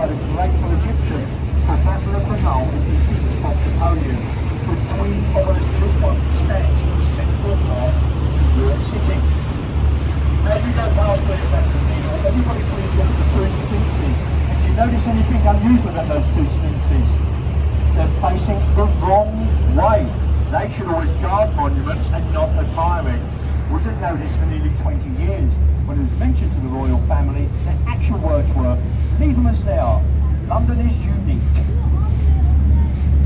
by the grateful Egyptians for a battle of the Nile in the heat of Napoleon. The twin obelisks to this one stands in the central part of New York City. As we go past the Cathedral, everybody please look at the two sphinxes. And do you notice anything unusual about those two sphinxes? They're facing the wrong way. They should always guard monuments and not admire it. Wasn't noticed for nearly 20 years. When it was mentioned to the royal family, their actual words were, leave them as they are. London is unique.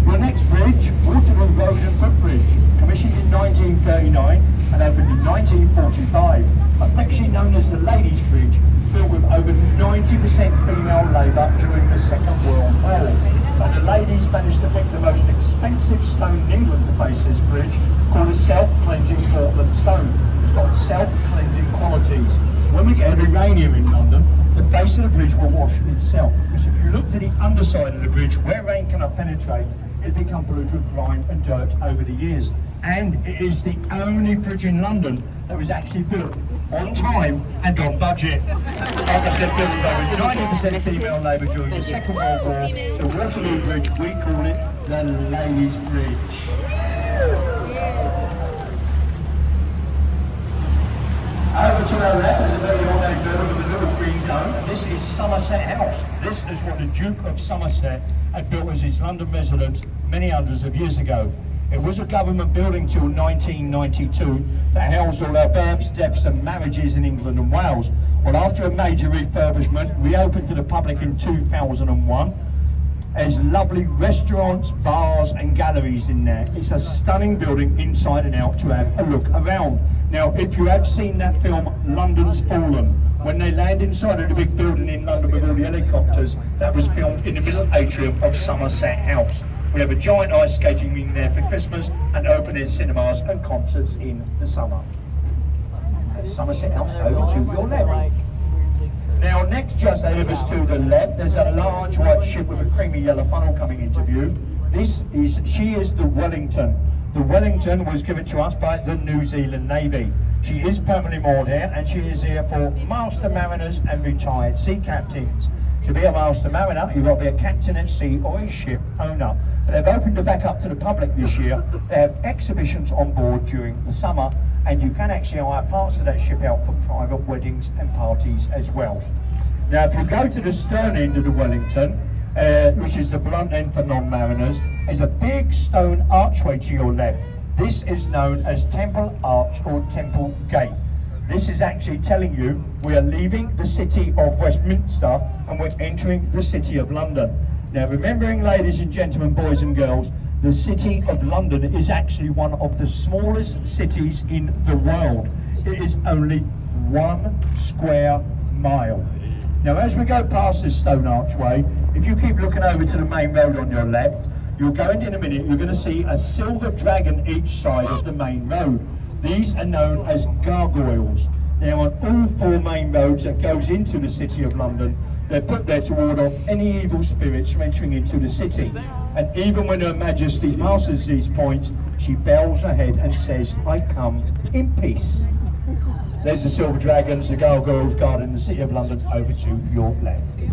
Your next bridge, Waterloo Road and Footbridge, commissioned in 1939 and opened in 1945. Affectionately known as the Ladies' Bridge, built with over 90% female labour during the Second World War. And the ladies managed to pick the most expensive stone in England to face this bridge, called a self-cleansing Portland stone. It's got self-cleansing qualities. When we get uranium in London, the face of the bridge will wash itself. Because if you look to the underside of the bridge, where rain cannot penetrate, it'll become polluted with grime and dirt over the years. And it is the only bridge in London that was actually built on time and on budget. Like I said, built with over 90% female labour during the Second World War. The Waterloo Bridge, we call it the Ladies' Bridge. Over to our left is a very ornate building with a little green dome, and this is Somerset House. This is what the Duke of Somerset had built as his London residence many hundreds of years ago. It was a government building till 1992 that housed all our births, deaths and marriages in England and Wales. Well, after a major refurbishment, reopened to the public in 2001. There's lovely restaurants, bars and galleries in there. It's a stunning building inside and out to have a look around. Now, if you have seen that film, London's Fallen, when they land inside of the big building in London with all the helicopters, that was filmed in the middle atrium of Somerset House. We have a giant ice skating rink there for Christmas and open-air cinemas and concerts in the summer. Somerset House over to your left. Now next, just ahead of us to the left, there's a large white ship with a creamy yellow funnel coming into view. She is the Wellington. The Wellington was given to us by the New Zealand Navy. She is permanently moored here and she is here for master mariners and retired sea captains. To be a master mariner, you've got to be a captain at sea or a ship owner. And they've opened it back up to the public this year. They have exhibitions on board during the summer, and you can actually hire parts of that ship out for private weddings and parties as well. Now, if you go to the stern end of the Wellington, which is the blunt end for non-mariners, there's a big stone archway to your left. This is known as Temple Arch or Temple Gate. This is actually telling you we are leaving the city of Westminster and we're entering the city of London. Now, remembering, ladies and gentlemen, boys and girls, the city of London is actually one of the smallest cities in the world. It is only 1 square mile. Now, as we go past this stone archway, if you keep looking over to the main road on your left, you'll go in a minute, you're going to see a silver dragon each side of the main road. These are known as gargoyles. Now, on all 4 main roads that goes into the city of London, they're put there to ward off any evil spirits from entering into the city. And even when Her Majesty passes these points, she bows her head and says, I come in peace. There's the silver dragons, the gargoyles guarding the city of London over to your left.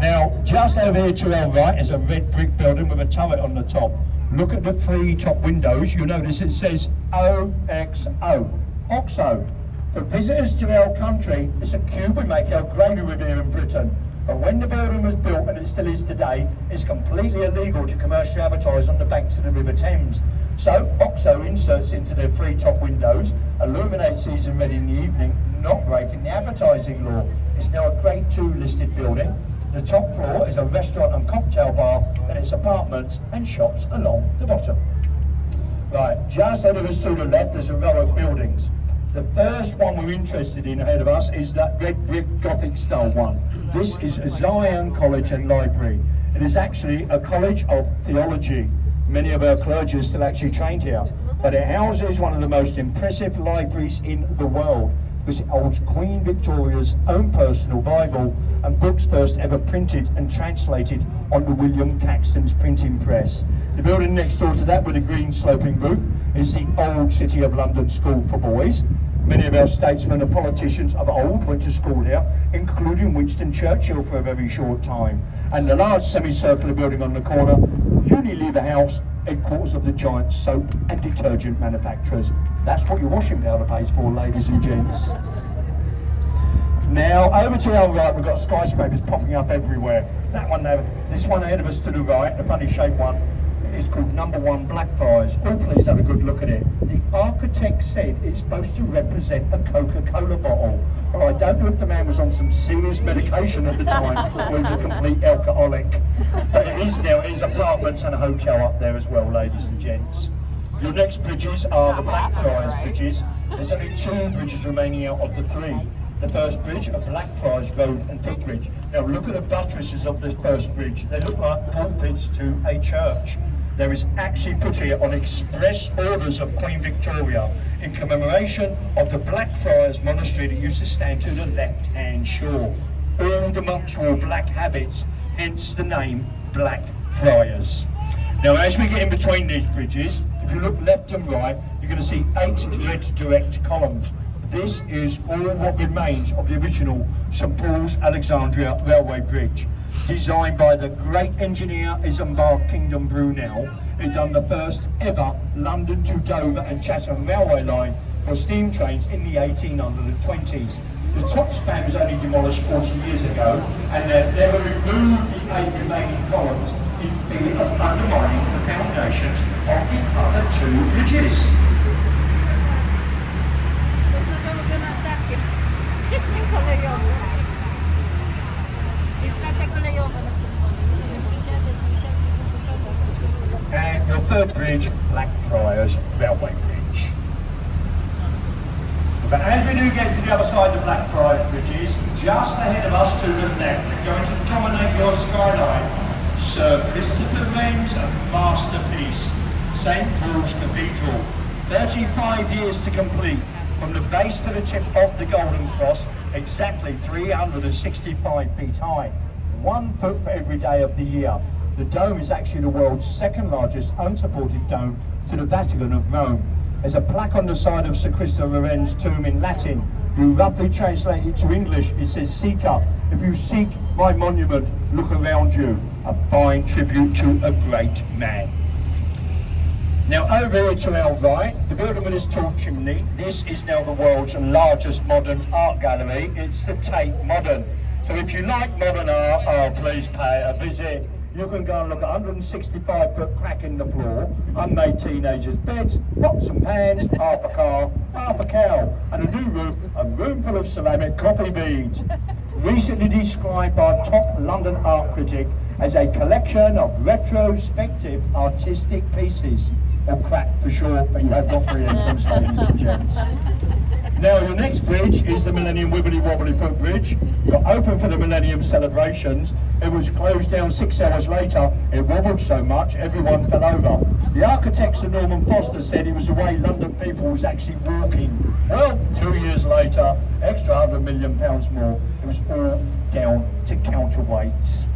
Now, just over here to our right is a red brick building with a turret on the top. Look at the 3 top windows. You'll notice it says OXO, OXO. For visitors to our country, it's a cube we make our gravy with here in Britain. But when the building was built, and it still is today, it's completely illegal to commercially advertise on the banks of the River Thames. So OXO inserts into the 3 top windows, illuminates these in red in the evening, not breaking the advertising law. It's now a Grade 2 listed building. The top floor is a restaurant and cocktail bar, and it's apartments and shops along the bottom. Right, just ahead of us to the left, there's a row of buildings. The first one we're interested in ahead of us is that red brick Gothic style one. This is Zion College and Library. It is actually a college of theology. Many of our clergy are still actually trained here. But it houses one of the most impressive libraries in the world, because it holds Queen Victoria's own personal Bible and books first ever printed and translated on the William Caxton's printing press. The building next door to that with a green sloping roof is the Old City of London School for Boys. Many of our statesmen and politicians of old went to school here, including Winston Churchill for a very short time. And the large semicircular building on the corner, Unilever House, headquarters of the giant soap and detergent manufacturers. That's what your washing powder pays for, ladies and gents. Now, over to our right, we've got skyscrapers popping up everywhere. That one there, this one ahead of us to the right, the funny shaped one, is called Number 1 Blackfriars. Oh, please have a good look at it. The architect said it's supposed to represent a Coca-Cola bottle. Well, I don't know if the man was on some serious medication at the time or he was a complete alcoholic. But it is now, it is apartments and a hotel up there as well, ladies and gents. Your next bridges are the Blackfriars bridges. There's only 2 bridges remaining out of the 3. The first bridge, a Blackfriars Road and footbridge. Now look at the buttresses of this first bridge. They look like pulpits to a church. There is actually put here on express orders of Queen Victoria in commemoration of the Blackfriars monastery that used to stand to the left-hand shore. All the monks wore black habits, hence the name Blackfriars. Now as we get in between these bridges, if you look left and right, you're going to see 8 red direct columns. This is all what remains of the original St Paul's Alexandria Railway Bridge, designed by the great engineer Isambard Kingdom Brunel, who done the first ever London to Dover and Chatham railway line for steam trains in the 1820s. The top span was only demolished 40 years ago, and they were removed the 8 remaining columns in fear of undermining the foundations of the other 2 bridges. And your third bridge, Blackfriars Railway Bridge. But as we do get to the other side of Blackfriars bridges, just ahead of us to the left, going to dominate your skyline, Sir Christopher Wren's masterpiece, St Paul's Cathedral. 35 years to complete. From the base to the tip of the Golden Cross, exactly 365 feet high, 1 foot for every day of the year. The dome is actually the world's 2nd largest unsupported dome to the Vatican of Rome. There's a plaque on the side of Sir Christopher Wren's tomb in Latin. You roughly translate it to English, it says, "Seeker, if you seek my monument, look around you." A fine tribute to a great man. Now over here to our right, the building with this tall chimney, this is now the world's largest modern art gallery. It's the Tate Modern. So if you like modern art, oh please pay a visit. You can go and look at 165-foot crack in the floor, unmade teenagers' beds, pots and pans, half a car, half a cow, and a room full of ceramic coffee beads. Recently described by a top London art critic as a collection of retrospective artistic pieces. Or crack for sure, but you have got 3 entrance, ladies and gents. Now your next bridge is the Millennium Wibbly Wobbly Footbridge. Got open for the Millennium celebrations. It was closed down 6 hours later. It wobbled so much everyone fell over. The architect Sir Norman Foster said it was the way London people was actually walking. Well, 2 years later, extra £100 million more. It was all down to counterweights.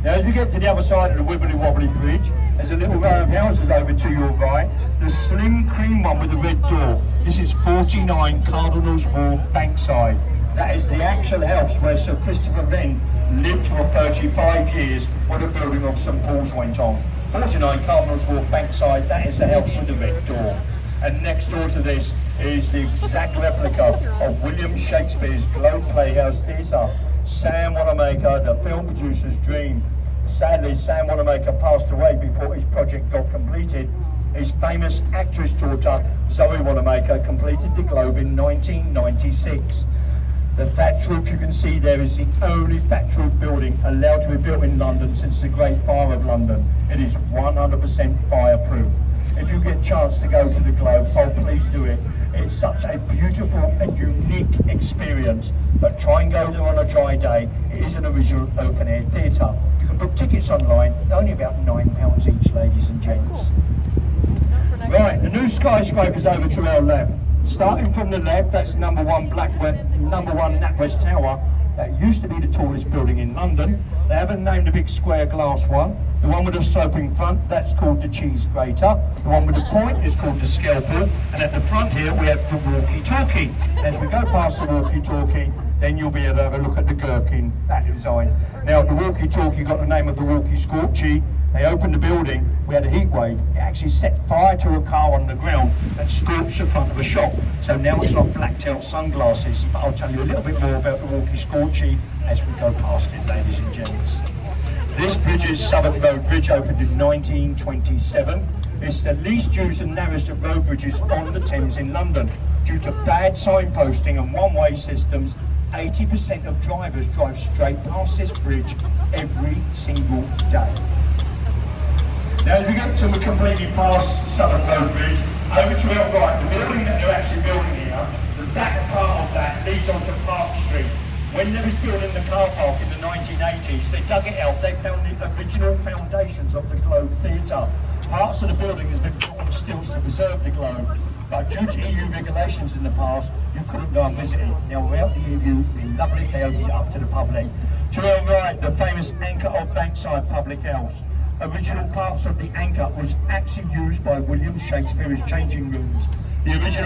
Now as we get to the other side of the Wibbly Wobbly Bridge, there's a little row of houses over to your right. The slim cream one with the red door. This is 49 Cardinals Wharf Bankside. That is the actual house where Sir Christopher Wren lived for 35 years when the building of St Paul's went on. 49 Cardinals Wharf Bankside, that is the house with the red door. And next door to this is the exact replica of William Shakespeare's Globe Playhouse Theatre. Sam Wanamaker, the film producer's dream. Sadly, Sam Wanamaker passed away before his project got completed. His famous actress daughter, Zoe Wanamaker, completed the Globe in 1996. The thatch roof you can see there is the only thatch roof building allowed to be built in London since the Great Fire of London. It is 100% fireproof. If you get a chance to go to the Globe, oh please do it. It's such a beautiful and unique experience, but try and go there on a dry day. It is an original open air theatre. You can book tickets online, they're only about £9 each, ladies and gents. Right, the new skyscraper's over to our left. Starting from the left, that's number 1 NatWest Tower. That used to be the tallest building in London. They haven't named the big square glass one. The one with the sloping front, that's called the cheese grater. The one with the point is called the scalpel. And at the front here, we have the walkie-talkie. As we go past the walkie-talkie, then you'll be able to have a look at the gherkin, that design. Now, the walkie-talkie got the name of the walkie-scorchy. They opened the building, we had a heat wave. It actually set fire to a car on the ground and scorched the front of a shop. So now it's like blacked out sunglasses. But I'll tell you a little bit more about the walkie-scorchy as we go past it, ladies and gents. This bridge is Southwark Road Bridge, opened in 1927. It's the least used and narrowest of road bridges on the Thames in London. Due to bad signposting and one-way systems, 80% of drivers drive straight past this bridge every single day. Now as we get to completely past Southwark Road Bridge, over to our right, the building that they're actually building here, the back part of that leads onto Park Street. When they was building the car park in the 1980s, they dug it out, they found the original foundations of the Globe Theatre. Parts of the building has been built on stilts to preserve the Globe, but due to EU regulations in the past, you couldn't go and visit it. Now without the EU, it'd be lovely if they opened it up to the public. To our right, the famous Anchor of Bankside Public House. Original parts of the anchor was actually used by William Shakespeare's changing rooms. The original